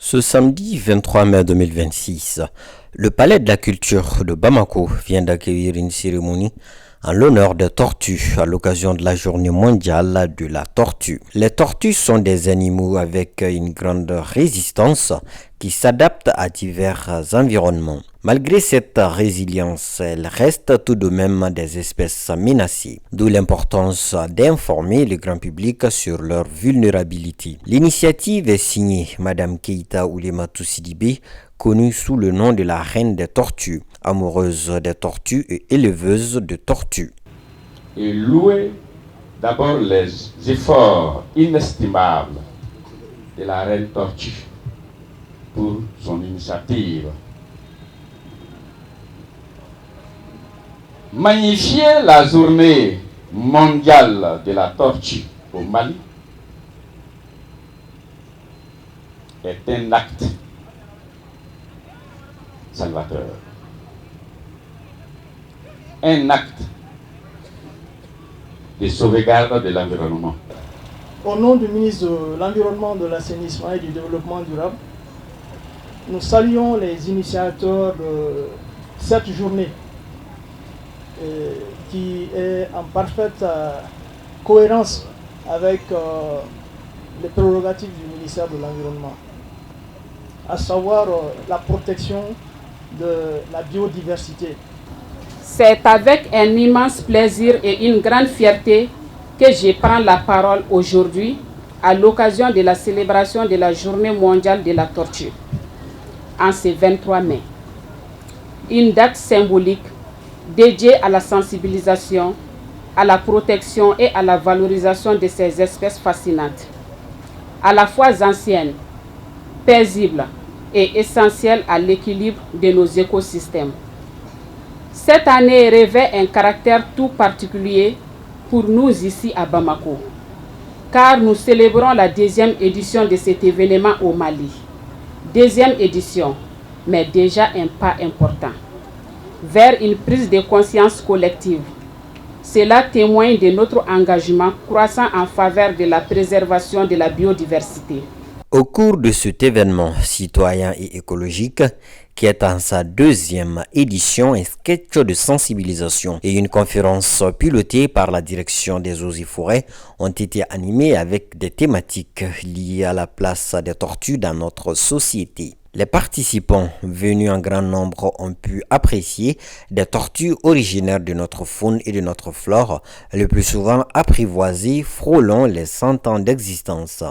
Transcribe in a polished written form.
Ce samedi 23 mai 2026, le Palais de la Culture de Bamako vient d'accueillir une cérémonie en l'honneur des tortues à l'occasion de la journée mondiale de la tortue. Les tortues sont des animaux avec une grande résistance qui s'adaptent à divers environnements. Malgré cette résilience, elles restent tout de même des espèces menacées, d'où l'importance d'informer le grand public sur leur vulnérabilité. L'initiative est signée Madame Keita Oulématou Sidibé, connue sous le nom de la reine des tortues, amoureuse des tortues et éleveuse de tortues. Et louer d'abord les efforts inestimables de la reine tortue pour son initiative. Magnifier la journée mondiale de la tortue au Mali est un acte salvateur, un acte de sauvegarde de l'environnement. Au nom du ministre de l'Environnement, de l'Assainissement et du Développement durable, nous saluons les initiateurs de cette journée qui est en parfaite cohérence avec les prérogatives du ministère de l'Environnement, à savoir la protection de la biodiversité. C'est avec un immense plaisir et une grande fierté que je prends la parole aujourd'hui à l'occasion de la célébration de la Journée mondiale de la tortue, en ce 23 mai. Une date symbolique dédiée à la sensibilisation, à la protection et à la valorisation de ces espèces fascinantes, à la fois anciennes, paisibles et essentielles à l'équilibre de nos écosystèmes. Cette année revêt un caractère tout particulier pour nous ici à Bamako, car nous célébrons la 2e édition de cet événement au Mali. 2e édition, mais déjà un pas important vers une prise de conscience collective. Cela témoigne de notre engagement croissant en faveur de la préservation de la biodiversité. Au cours de cet événement citoyen et écologique, qui est en sa 2e édition, un sketch de sensibilisation et une conférence pilotée par la direction des eaux et forêts ont été animés avec des thématiques liées à la place des tortues dans notre société. Les participants venus en grand nombre ont pu apprécier des tortues originaires de notre faune et de notre flore, le plus souvent apprivoisées, frôlant les 100 ans d'existence.